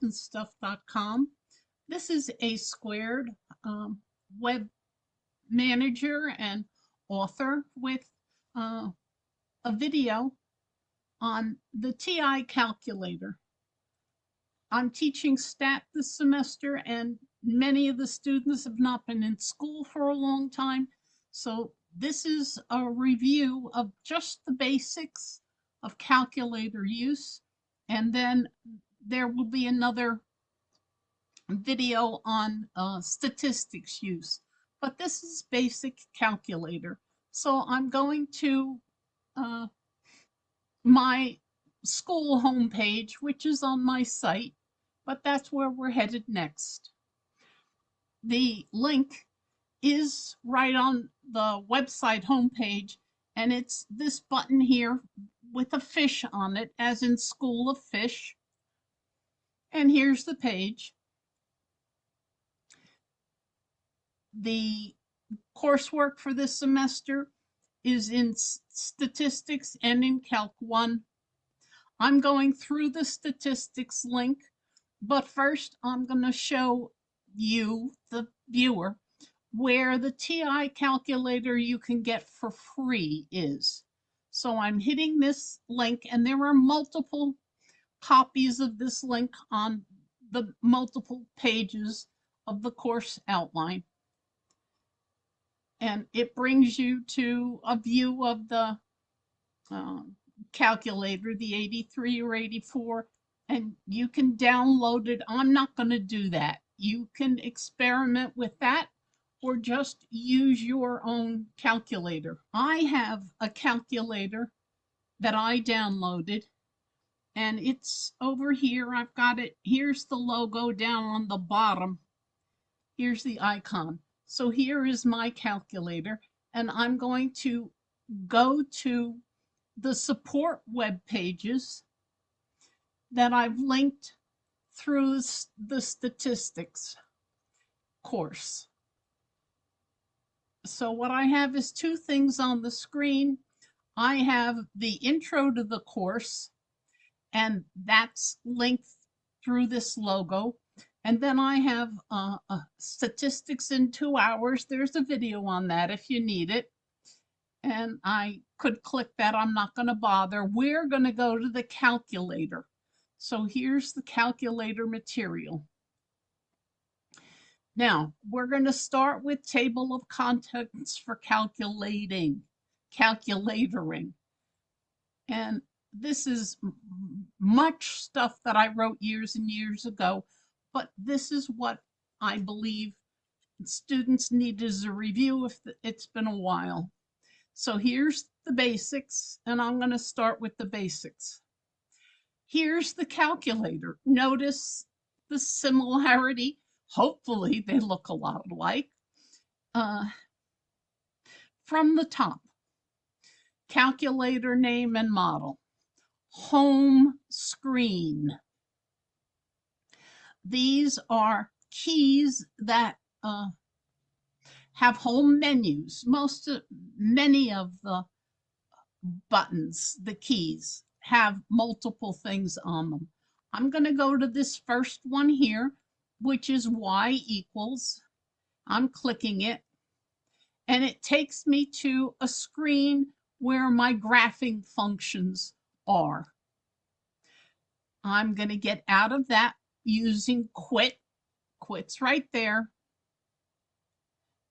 mathandstuff.com. This is a squared web manager and author with a video on the TI calculator. I'm teaching stat this semester, and many of the students have not been in school for a long time. So this is a review of just the basics of calculator use, and then there will be another video on statistics use. But this is basic calculator. So I'm going to my school homepage, which is on my site, but that's where we're headed next. The link is right on the website homepage, and it's this button here with a fish on it, as in School of Fish. And here's the page. The coursework for this semester is in statistics and in Calc 1. I'm going through the statistics link, but first I'm going to show you, the viewer, where the TI calculator you can get for free is. So I'm hitting this link, and there are multiple copies of this link on the multiple pages of the course outline. And it brings you to a view of the calculator, the 83 or 84, and you can download it. I'm not going to do that. You can experiment with that or just use your own calculator. I have a calculator that I downloaded, and it's over here. I've got it. Here's the logo down on the bottom. Here's the icon. So here is my calculator, and I'm going to go to the support web pages that I've linked through the statistics course. So what I have is two things on the screen. I have the intro to the course, and that's linked through this logo. And then I have statistics in 2 hours. There's a video on that if you need it. And I could click that. I'm not going to bother. We're going to go to the calculator. So here's the calculator material. Now, we're going to start with table of contents for calculatoring. And this is much stuff that I wrote years and years ago, but this is what I believe students need as a review if it's been a while. So here's the basics, and I'm going to start with the basics. Here's the calculator. Notice the similarity. Hopefully they look a lot alike. From the top, calculator name and model. Home screen. These are keys that have home menus. Many of the buttons, the keys, have multiple things on them. I'm going to go to this first one here, which is y equals. I'm clicking it, and it takes me to a screen where my graphing functions are. I'm going to get out of that using quit. Quit's right there.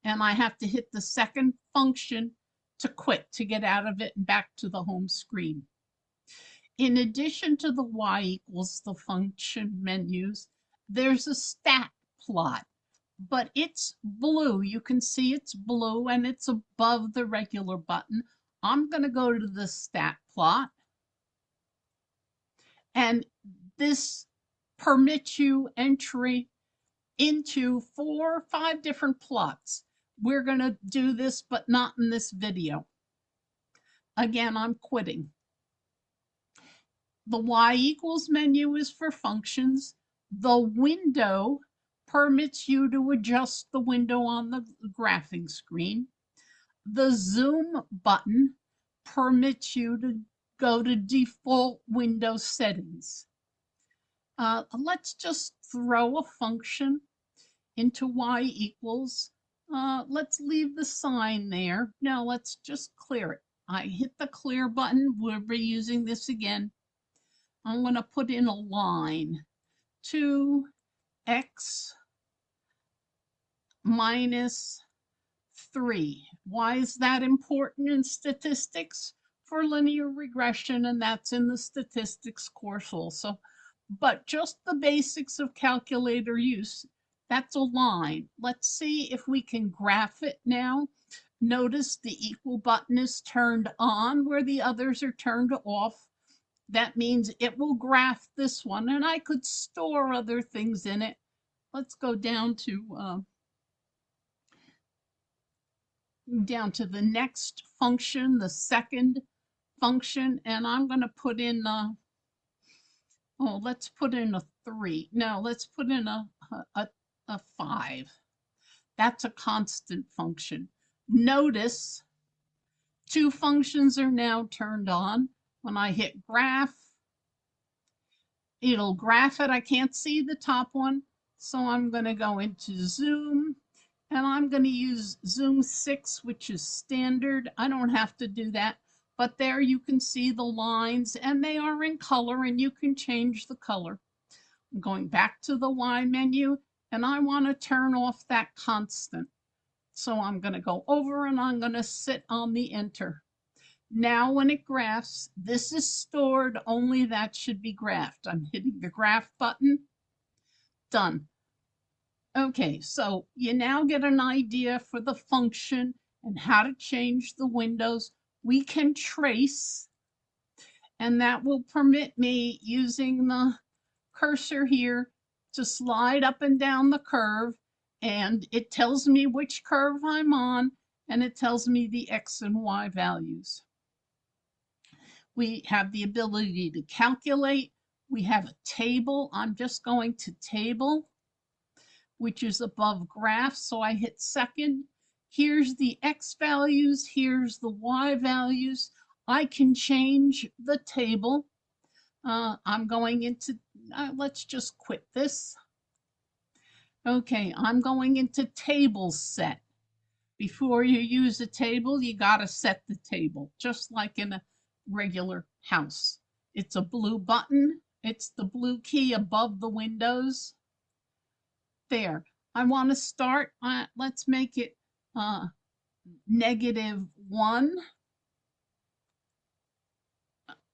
And I have to hit the second function to quit to get out of it and back to the home screen. In addition to the y equals, the function menus, there's a stat plot, but it's blue. You can see it's blue, and it's above the regular button. I'm going to go to the stat plot, and this permits you entry into 4 or 5 different plots. We're going to do this, but not in this video. Again, I'm quitting. The y equals menu is for functions. The window permits you to adjust the window on the graphing screen. The zoom button permits you to go to default window settings. Let's just throw a function into y equals. Let's leave the sign there. Now let's just clear it. I hit the clear button. We'll be using this again. I'm going to put in a line. 2x minus 3. Why is that important in statistics? For linear regression, and that's in the statistics course also. But just the basics of calculator use, that's a line. Let's see if we can graph it now. Notice the equal button is turned on where the others are turned off. That means it will graph this one, and I could store other things in it. Let's go down to the next function, the second function, and I'm going to put in let's put in a 3. No, let's put in a 5. That's a constant function. Notice 2 functions are now turned on. When I hit graph, it'll graph it. I can't see the top one, so I'm going to go into zoom, and I'm going to use zoom 6, which is standard. I don't have to do that, but there you can see the lines, and they are in color, and you can change the color. I'm going back to the Y menu, and I want to turn off that constant. So I'm going to go over, and I'm going to sit on the enter. Now when it graphs, this is stored, only that should be graphed. I'm hitting the graph button. Done. Okay, so you now get an idea for the function and how to change the windows. We can trace, and that will permit me, using the cursor here, to slide up and down the curve, and it tells me which curve I'm on, and it tells me the X and Y values. We have the ability to calculate. We have a table. I'm just going to table, which is above graph. So I hit second. Here's the X values. Here's the Y values. I can change the table. I'm going into, let's just quit this. Okay, I'm going into table set. Before you use a table, you got to set the table, just like in a regular house. It's a blue button. It's the blue key above the windows. There. I want to start. Let's make it -1.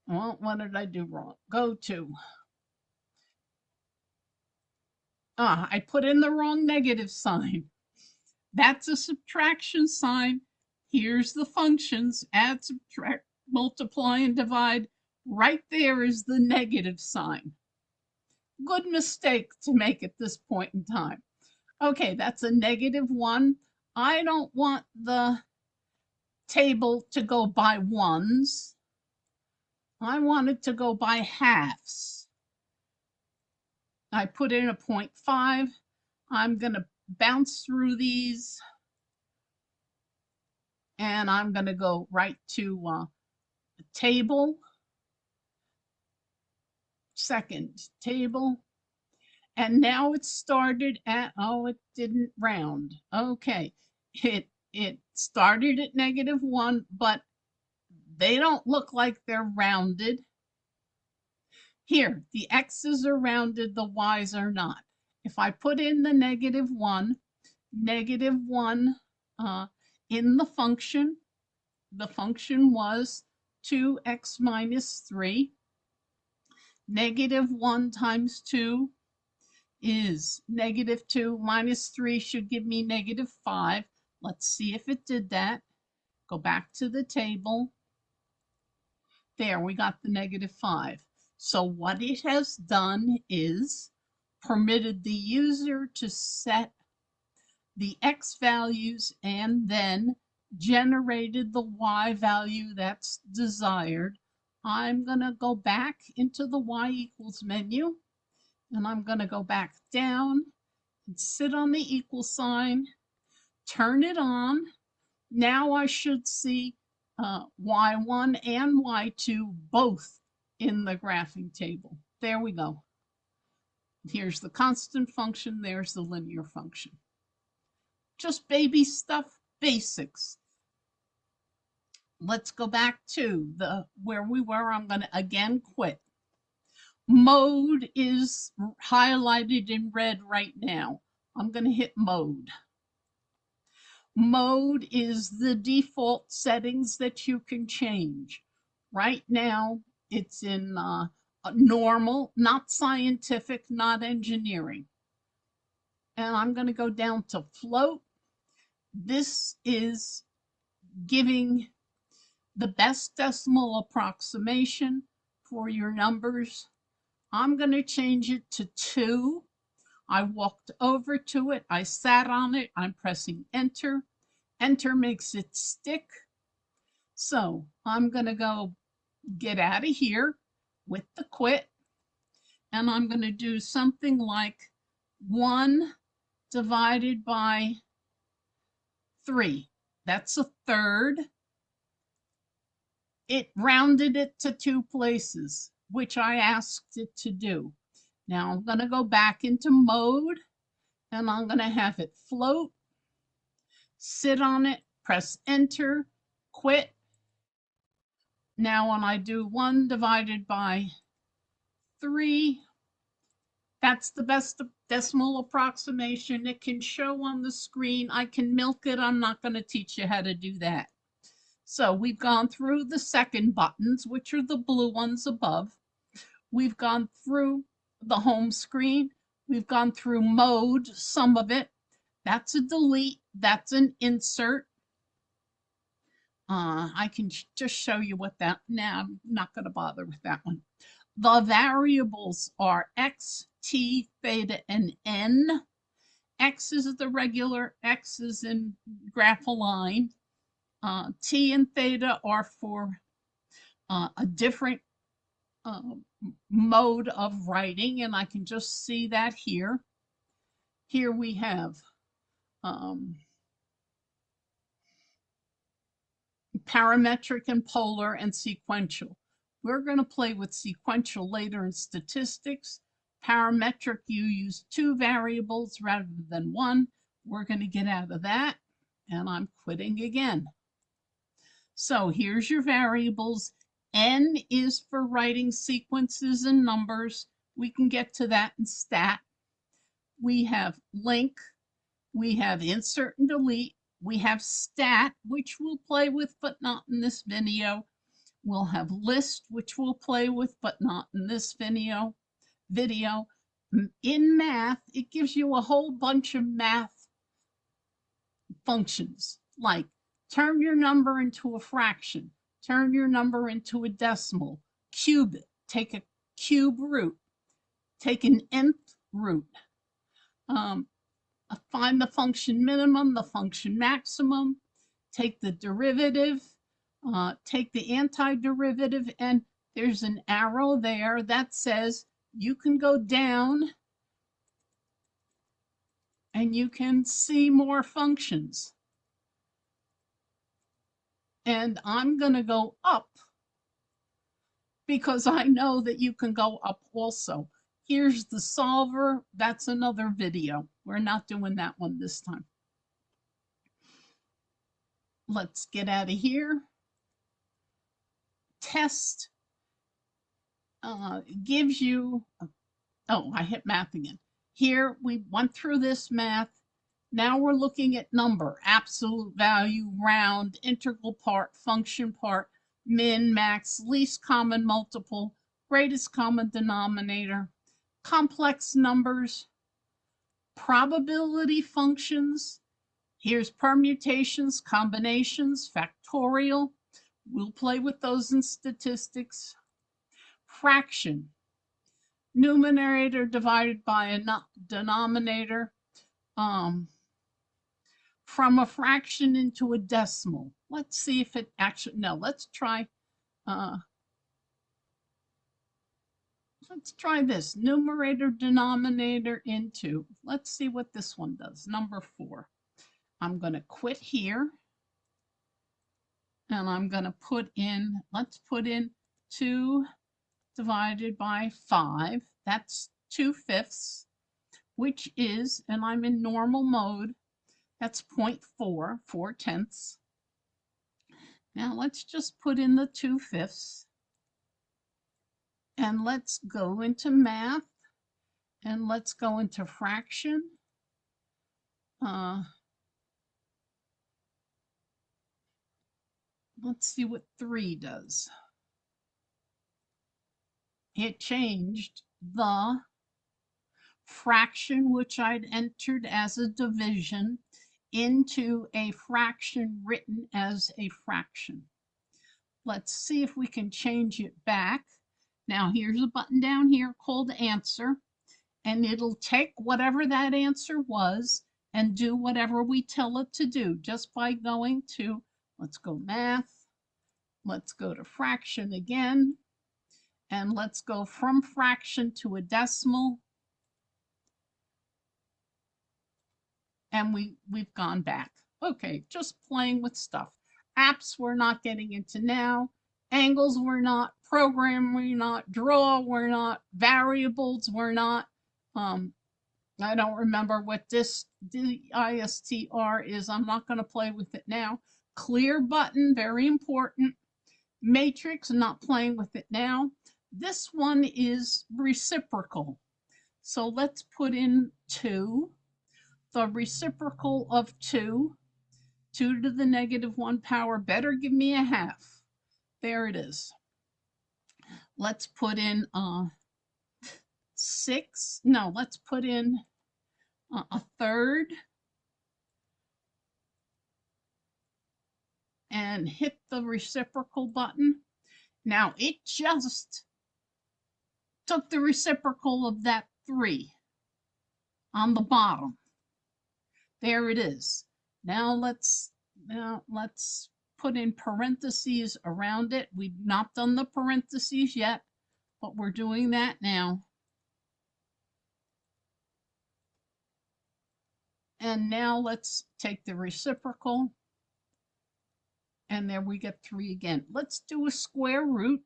Well, what did I do wrong? Go to. I put in the wrong negative sign. That's a subtraction sign. Here's the functions: add, subtract, multiply, and divide. Right there is the negative sign. Good mistake to make at this point in time. Okay, that's a -1. I don't want the table to go by ones. I want it to go by halves. I put in a 0.5. I'm going to bounce through these, and I'm going to go right to table, second table, and now it started at, it didn't round. Okay, it started at -1, but they don't look like they're rounded. Here, the X's are rounded, the Y's are not. If I put in the -1 in the function was 2x minus 3. -1 times 2 is -2, minus 3 should give me -5. Let's see if it did that. Go back to the table. There, we got the -5. So what it has done is permitted the user to set the X values and then generated the Y value that's desired. I'm going to go back into the Y equals menu, and I'm going to go back down and sit on the equal sign, turn it on. Now I should see Y1 and Y2 both in the graphing table. There we go. Here's the constant function, there's the linear function. Just baby stuff, basics. Let's go back to where we were. I'm going to again quit. Mode is highlighted in red right now. I'm going to hit mode. Mode is the default settings that you can change. Right now, it's in normal, not scientific, not engineering. And I'm going to go down to float. This is giving the best decimal approximation for your numbers. I'm going to change it to 2. I walked over to it. I sat on it. I'm pressing enter. Enter makes it stick. So I'm going to go get out of here with the quit. And I'm going to do something like 1 divided by 3. That's a third. It rounded it to 2 places, which I asked it to do. Now I'm going to go back into mode and I'm going to have it float, sit on it, press enter, quit. Now when I do 1 divided by 3, that's the best decimal approximation. It can show on the screen. I can milk it. I'm not going to teach you how to do that. So we've gone through the second buttons, which are the blue ones above. We've gone through the home screen. We've gone through mode, some of it. That's a delete. That's an insert. I can just show you what that, nah, I'm not going to bother with that one. The variables are X, T, theta, and N. X is the regular, X is in graph align. T and theta are for a different mode of writing, and I can just see that here. Here we have parametric and polar and sequential. We're going to play with sequential later in statistics. Parametric, you use 2 variables rather than 1. We're going to get out of that, and I'm quitting again. So here's your variables. N is for writing sequences and numbers. We can get to that in stat. We have link. We have insert and delete. We have stat, which we'll play with, but not in this video. We'll have list, which we'll play with, but not in this video. In math, it gives you a whole bunch of math functions, like turn your number into a fraction, turn your number into a decimal, cube it, take a cube root, take an nth root, find the function minimum, the function maximum, take the derivative, take the antiderivative, and there's an arrow there that says you can go down and you can see more functions. And I'm going to go up because I know that you can go up also. Here's the solver. That's another video. We're not doing that one this time. Let's get out of here. Test gives you, oh, I hit math again. Here we went through this math. Now we're looking at number, absolute value, round, integral part, function part, min, max, least common multiple, greatest common denominator, complex numbers, probability functions. Here's permutations, combinations, factorial. We'll play with those in statistics. Fraction, numerator divided by a denominator. From a fraction into a decimal. Let's see if it actually, no, let's try this. Numerator, denominator into, let's see what this one does. Number 4. I'm going to quit here. And I'm going to put in, let's put in 2 divided by 5. That's 2/5, which is, and I'm in normal mode, that's 0.4, 4/10. Now let's just put in the 2/5. And let's go into math, and let's go into fraction. Let's see what 3 does. It changed the fraction, which I'd entered as a division, into a fraction written as a fraction. Let's see if we can change it back. Now here's a button down here called answer, and it'll take whatever that answer was and do whatever we tell it to do just by going to, let's go math, let's go to fraction again, and let's go from fraction to a decimal. And we've gone back. Okay, just playing with stuff. Apps we're not getting into now. Angles we're not. Program we're not. Draw we're not. Variables we're not. I don't remember what this DISTR is. I'm not going to play with it now. Clear button, very important. Matrix, not playing with it now. This one is reciprocal. So let's put in 2. The reciprocal of 2, 2 to the -1 power, better give me a half. There it is. Let's put in 6. No, let's put in a third. And hit the reciprocal button. Now it just took the reciprocal of that 3 on the bottom. There it is. Now let's put in parentheses around it. We've not done the parentheses yet, but we're doing that now. And now let's take the reciprocal, and there we get 3 again. Let's do a square root.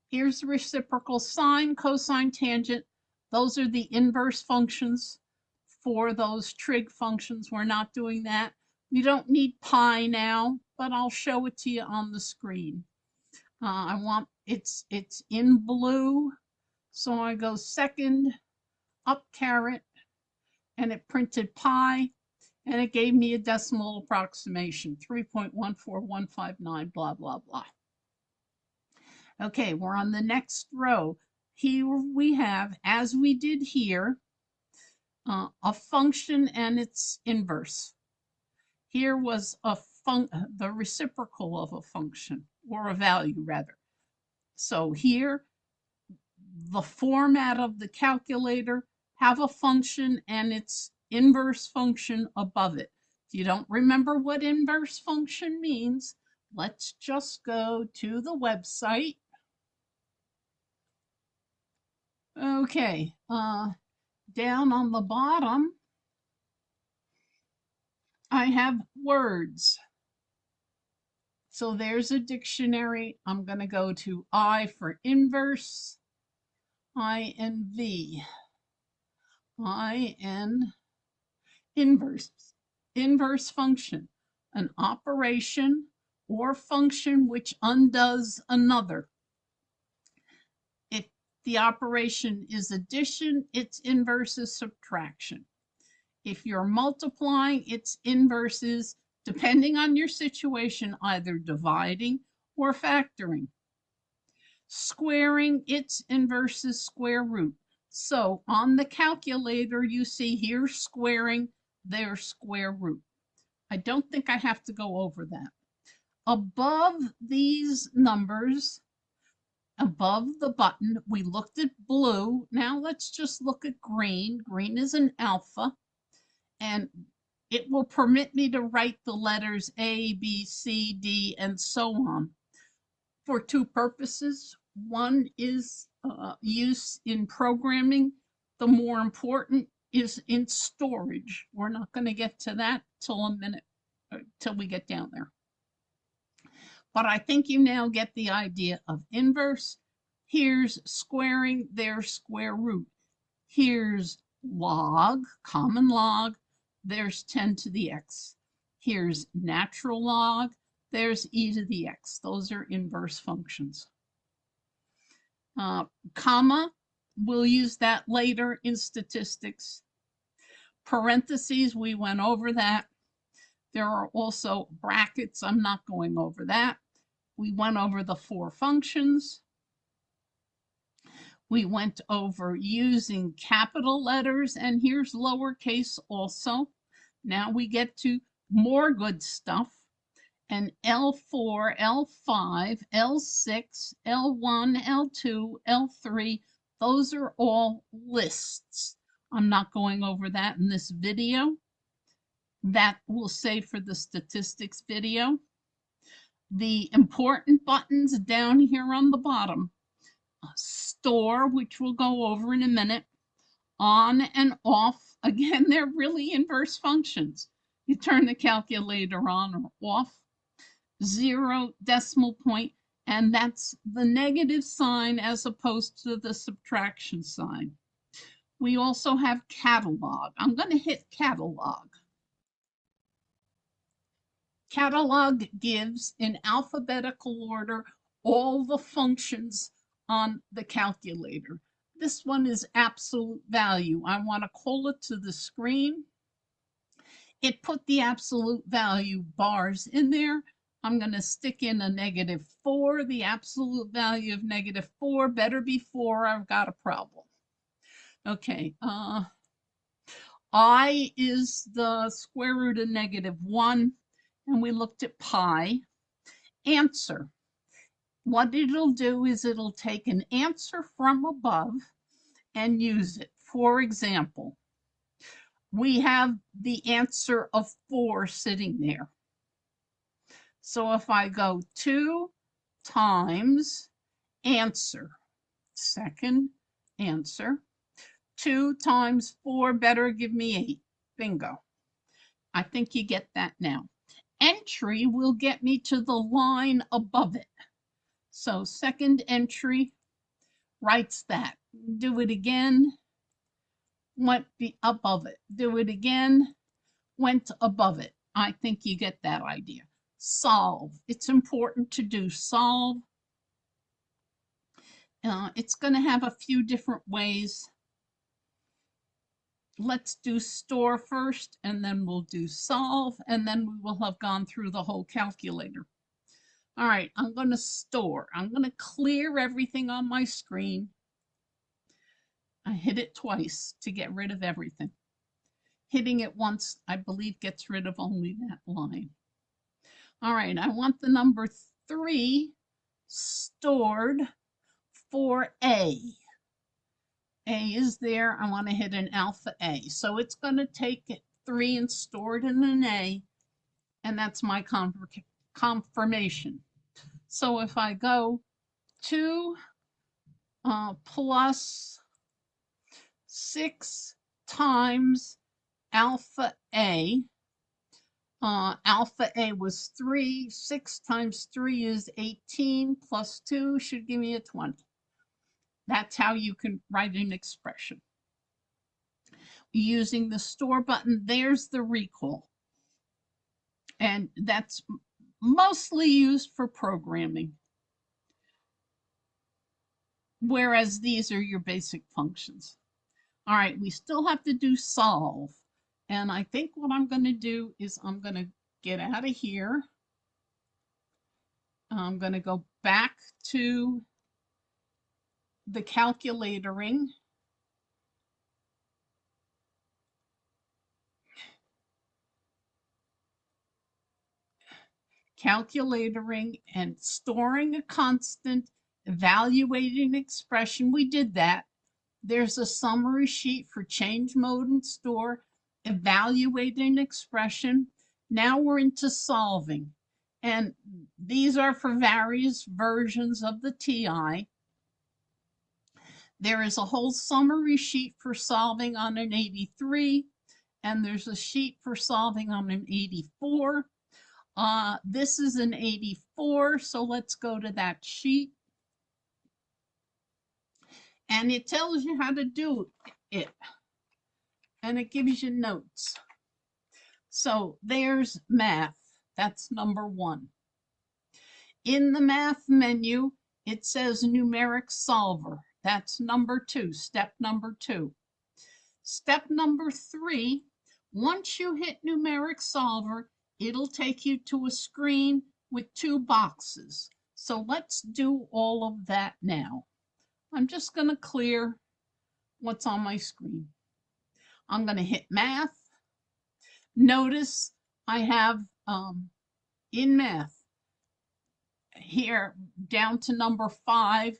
Here's the reciprocal, sine, cosine, tangent. Those are the inverse functions for those trig functions. We're not doing that. We don't need pi now, but I'll show it to you on the screen. It's in blue, so I go second, up caret, and it printed pi, and it gave me a decimal approximation, 3.14159, blah, blah, blah. Okay, we're on the next row. Here we have, as we did here, a function and its inverse. Here was the reciprocal of a function, or a value rather. So here, the format of the calculator, have a function and its inverse function above it. If you don't remember what inverse function means, let's just go to the website. Okay, down on the bottom, I have words. So there's a dictionary. I'm going to go to I for inverse, INV, IN, inverse, inverse function, an operation or function which undoes another. If the operation is addition, its inverse is subtraction. If you're multiplying, its inverse is, depending on your situation, either dividing or factoring. Squaring, its inverse is square root. So on the calculator, you see here squaring, there square root. I don't think I have to go over that. Above these numbers, above the button, we looked at blue. Now let's just look at green. Green is an alpha, and it will permit me to write the letters A, B, C, D, and so on for 2 purposes. One is use in programming. The more important is in storage. We're not going to get to that till till we get down there. But I think you now get the idea of inverse. Here's squaring, there's square root. Here's log, common log, there's 10 to the x. Here's natural log, there's e to the x. Those are inverse functions. Comma, we'll use that later in statistics. Parentheses, we went over that. There are also brackets. I'm not going over that. We went over the 4 functions. We went over using capital letters, and here's lowercase also. Now we get to more good stuff. And L4, L5, L6, L1, L2, L3, those are all lists. I'm not going over that in this video. That we'll save for the statistics video. The important buttons down here on the bottom. Store, which we'll go over in a minute. On and off. Again, they're really inverse functions. You turn the calculator on or off. 0, decimal point, and that's the negative sign as opposed to the subtraction sign. We also have catalog. I'm going to hit catalog. Catalog gives in alphabetical order all the functions on the calculator. This one is absolute value. I want to call it to the screen. It put the absolute value bars in there. I'm going to stick in a -4. The absolute value of -4 better be 4. I've got a problem. Okay. I is the square root of -1. And we looked at pi. Answer. What it'll do is it'll take an answer from above and use it. For example, we have the answer of 4 sitting there. So if I go 2 times answer, second answer, 2 times 4 better give me 8. Bingo. I think you get that now. Entry will get me to the line above it. So second entry writes that. Do it again, went above it. Do it again, went above it. I think you get that idea. Solve. It's important to do solve. It's going to have a few different ways. Let's do store first, and then we'll do solve, and then we will have gone through the whole calculator. All right, I'm going to store. I'm going to clear everything on my screen. I hit it twice to get rid of everything. Hitting it once, I believe, gets rid of only that line. All right, I want the number 3 stored for A. A is there. I want to hit an alpha A. So it's going to take 3 and store it in an A, and that's my confirmation. So if I go 2 plus 6 times alpha A, alpha A was 3, 6 times 3 is 18, plus 2 should give me a 20. That's how you can write an expression. Using the store button, there's the recall. And that's mostly used for programming. Whereas these are your basic functions. All right, we still have to do solve. And I think what I'm going to do is I'm going to get out of here. I'm going to go back to the calculatoring. Calculatoring and storing a constant, evaluating expression. We did that. There's a summary sheet for change mode and store, evaluating expression. Now we're into solving. And these are for various versions of the TI. There is a whole summary sheet for solving on an 83, and there's a sheet for solving on an 84. This is an 84, so let's go to that sheet. And it tells you how to do it. And it gives you notes. So there's math. That's number 1. In the math menu, it says numeric solver. That's number 2, step number 2. Step number 3, once you hit numeric solver, it'll take you to a screen with 2 boxes. So let's do all of that now. I'm just going to clear what's on my screen. I'm going to hit math. Notice I have in math here down to number 5.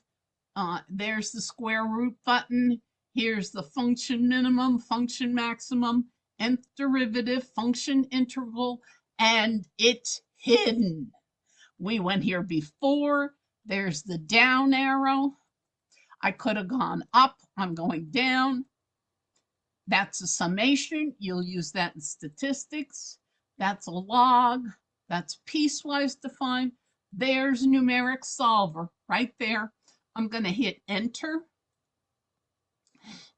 There's the square root button. Here's the function minimum, function maximum, nth derivative, function integral, and it's hidden. We went here before. There's the down arrow. I could have gone up. I'm going down. That's a summation. You'll use that in statistics. That's a log. That's piecewise defined. There's numeric solver right there. I'm going to hit enter.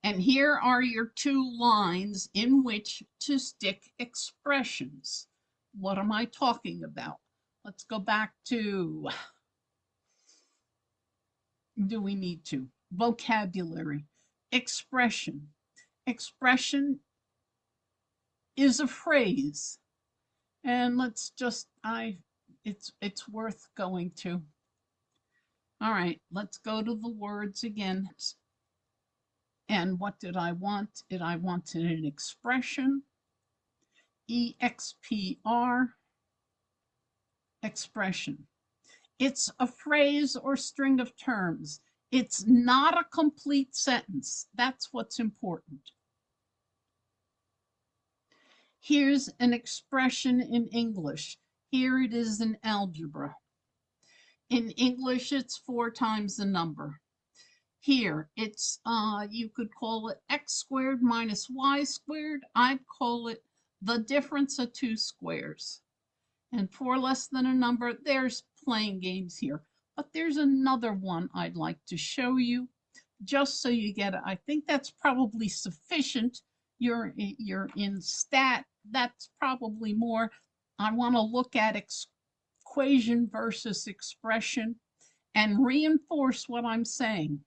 And here are your 2 lines in which to stick expressions. What am I talking about? Let's go back to, do we need to? Vocabulary. Expression. Expression is a phrase. And let's just, it's worth going to. All right, let's go to the words again. And what did I want? I wanted an expression. EXPR, expression. It's a phrase or string of terms. It's not a complete sentence. That's what's important. Here's an expression in English. Here it is in algebra. In English, it's 4 times the number. Here, it's, you could call it x squared minus y squared. I'd call it the difference of 2 squares. And 4 less than a number, there's playing games here. But there's another one I'd like to show you, just so you get it. I think that's probably sufficient. You're in stat, that's probably more. I want to look at equation versus expression and reinforce what I'm saying.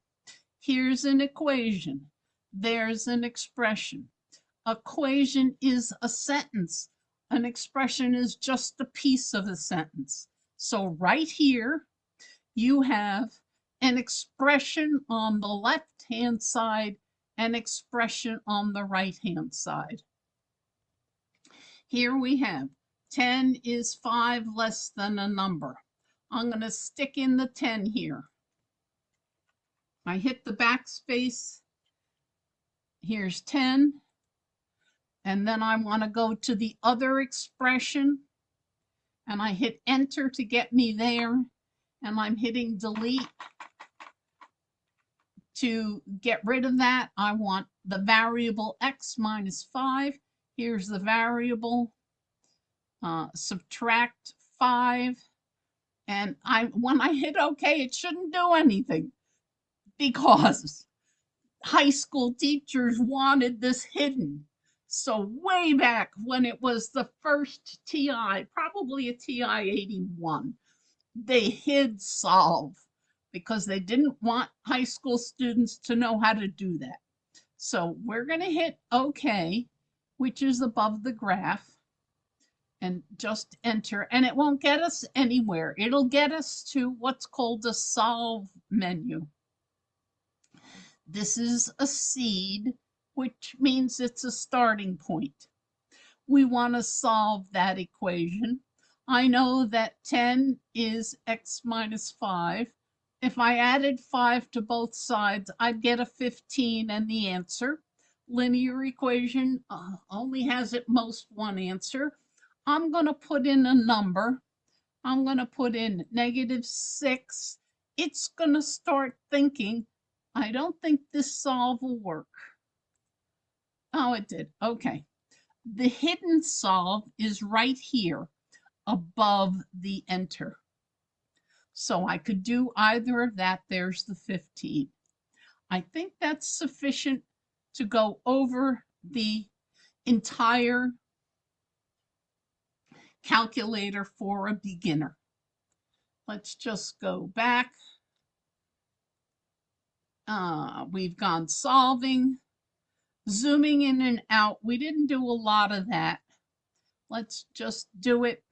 Here's an equation. There's an expression. Equation is a sentence. An expression is just a piece of a sentence. So right here, you have an expression on the left-hand side, an expression on the right-hand side. Here we have 10 is 5 less than a number. I'm going to stick in the 10 here. I hit the backspace. Here's 10. And then I want to go to the other expression. And I hit enter to get me there. And I'm hitting delete to get rid of that. I want the variable x minus 5. Here's the variable. Subtract 5. And when I hit OK, it shouldn't do anything, because high school teachers wanted this hidden. So way back when it was the first TI, probably a TI 81, they hid solve because they didn't want high school students to know how to do that. So we're going to hit OK, which is above the graph, and just enter. And it won't get us anywhere. It'll get us to what's called the solve menu. This is a seed, which means it's a starting point. We want to solve that equation. I know that 10 is x minus 5. If I added 5 to both sides, I'd get a 15 and the answer. Linear equation only has at most one answer. I'm going to put in a number. I'm going to put in -6. It's going to start thinking, I don't think this solve will work. Oh, it did. Okay. The hidden solve is right here above the enter. So I could do either of that. There's the 15. I think that's sufficient to go over the entire calculator for a beginner. Let's just go back. We've gone solving, zooming in and out. We didn't do a lot of that. Let's just do it.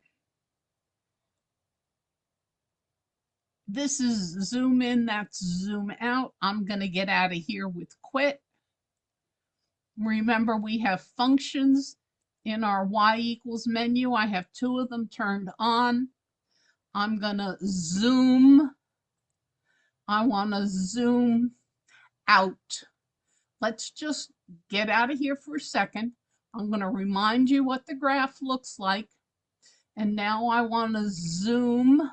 This is zoom in, that's zoom out. I'm going to get out of here with quit. Remember, we have functions in our y equals menu. I have 2 of them turned on. I'm going to zoom. I want to zoom out. Let's just get out of here for a second. I'm going to remind you what the graph looks like. And now I want to zoom.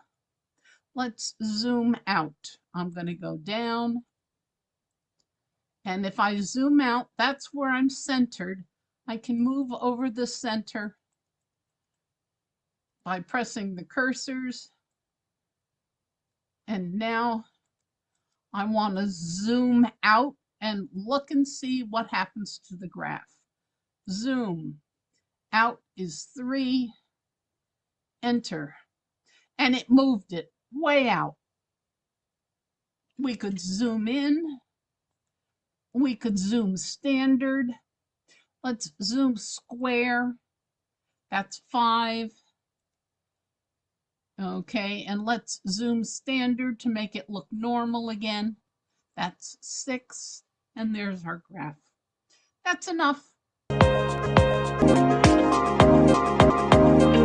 Let's zoom out. I'm going to go down. And if I zoom out, that's where I'm centered. I can move over the center by pressing the cursors. And now I want to zoom out and look and see what happens to the graph. Zoom out is 3, enter, and it moved it way out. We could zoom in, we could zoom standard. Let's zoom square, that's 5. Okay, and let's zoom standard to make it look normal again. That's 6, and there's our graph. That's enough.